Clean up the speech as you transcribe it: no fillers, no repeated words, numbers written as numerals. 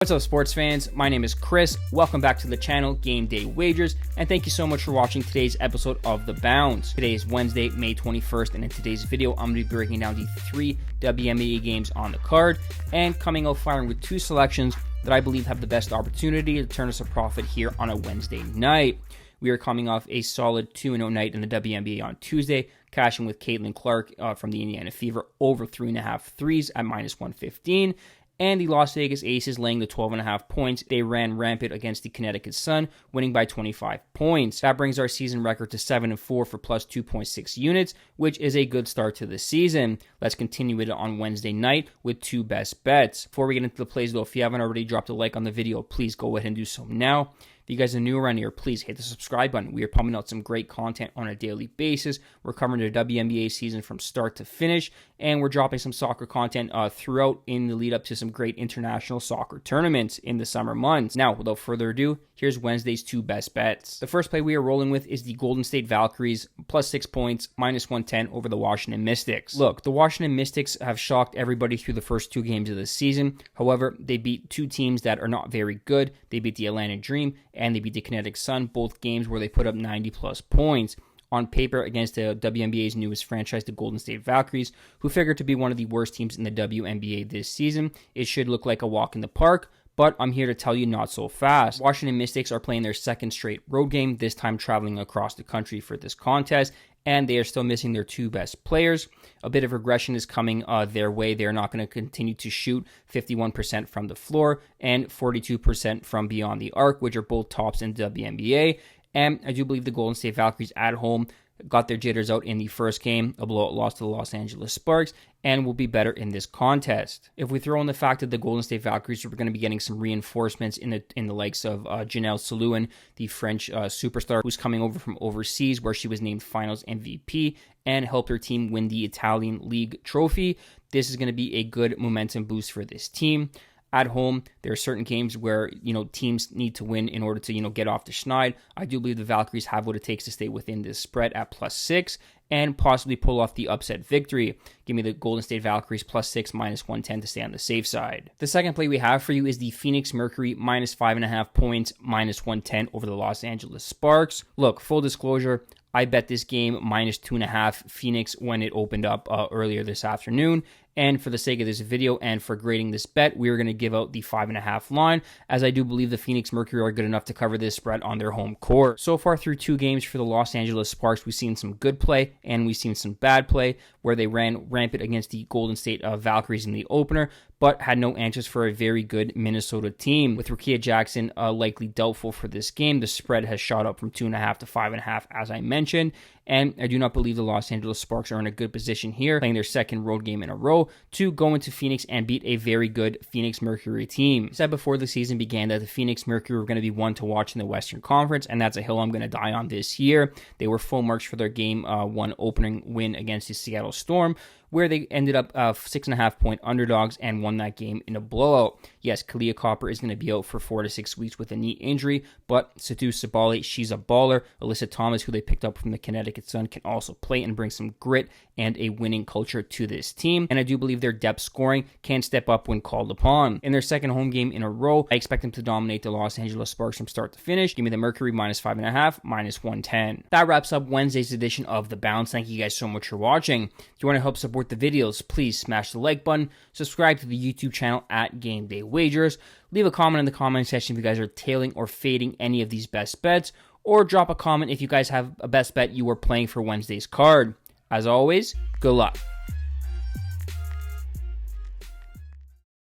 What's up, sports fans? My name is Chris. Welcome back to the channel, Game Day Wagers, and thank you so much for watching today's episode of The Bounce. Today is Wednesday, May 21st, and in today's video, I'm going to be breaking down the 3 WNBA games on the card, and coming out firing with 2 selections that I believe have the best opportunity to turn us a profit here on a Wednesday night. We are coming off a solid 2-0 night in the WNBA on Tuesday, cashing with Caitlin Clark from the Indiana Fever over 3.5 threes at -115. And the Las Vegas Aces laying the 12.5 points. They ran rampant against the Connecticut Sun, winning by 25 points. That brings our season record to 7-4 for plus 2.6 units, which is a good start to the season. Let's continue it on Wednesday night with 2 best bets. Before we get into the plays though, if you haven't already dropped a like on the video, please go ahead and do so now. If you guys are new around here, please hit the subscribe button. We are pumping out some great content on a daily basis. We're covering the WNBA season from start to finish, and we're dropping some soccer content throughout in the lead up to some great international soccer tournaments in the summer months. Now, without further ado, here's Wednesday's 2 best bets. The first play we are rolling with is the Golden State Valkyries, plus 6 points, -110 over the Washington Mystics. Look, the Washington Mystics have shocked everybody through the first 2 games of the season. However, they beat 2 teams that are not very good. They beat the Atlanta Dream and they beat the Connecticut Sun, both games where they put up 90-plus points. On paper, against the WNBA's newest franchise, the Golden State Valkyries, who figured to be one of the worst teams in the WNBA this season, it should look like a walk in the park, but I'm here to tell you not so fast. Washington Mystics are playing their second straight road game, this time traveling across the country for this contest, and they are still missing their 2 best players. A bit of regression is coming their way. They're not going to continue to shoot 51% from the floor and 42% from beyond the arc, which are both tops in the WNBA. And I do believe the Golden State Valkyries at home got their jitters out in the first game, a blowout loss to the Los Angeles Sparks, and will be better in this contest. If we throw in the fact that the Golden State Valkyries are going to be getting some reinforcements in the likes of Janelle Salouin, the French superstar who's coming over from overseas where she was named Finals MVP and helped her team win the Italian League trophy, this is going to be a good momentum boost for this team. At home, there are certain games where, teams need to win in order to, get off the schneid. I do believe the Valkyries have what it takes to stay within this spread at plus 6 and possibly pull off the upset victory. Give me the Golden State Valkyries plus 6, -110 to stay on the safe side. The second play we have for you is the Phoenix Mercury -5.5 points, -110 over the Los Angeles Sparks. Look, full disclosure, I bet this game -2.5 Phoenix when it opened up earlier this afternoon. And for the sake of this video and for grading this bet, we are going to give out the 5.5 line, as I do believe the Phoenix Mercury are good enough to cover this spread on their home court. So far through 2 games for the Los Angeles Sparks, we've seen some good play and we've seen some bad play where they ran rampant against the Golden State Valkyries in the opener, but had no answers for a very good Minnesota team. With Rickea Jackson likely doubtful for this game, the spread has shot up from 2.5 to 5.5, as I mentioned, and I do not believe the Los Angeles Sparks are in a good position here, playing their second road game in a row, to go into Phoenix and beat a very good Phoenix Mercury team. I said before the season began that the Phoenix Mercury were going to be one to watch in the Western Conference, and that's a hill I'm going to die on this year. They were full marks for their game 1 opening win against the Seattle Storm, where they ended up 6.5-point underdogs and won that game in a blowout. Yes, Kalia Copper is going to be out for 4 to 6 weeks with a knee injury, but Sadhu Sabali, she's a baller. Alyssa Thomas, who they picked up from the Connecticut Sun, can also play and bring some grit and a winning culture to this team. And I do believe their depth scoring can step up when called upon. In their second home game in a row, I expect them to dominate the Los Angeles Sparks from start to finish. Give me the Mercury -5.5, -110. That wraps up Wednesday's edition of The Bounce. Thank you guys so much for watching. If you want to help support the videos, please smash the like button, subscribe to the YouTube channel at Game Day Wagers, leave a comment in the comment section if you guys are tailing or fading any of these best bets, or drop a comment if you guys have a best bet you were playing for Wednesday's card. As always, good luck.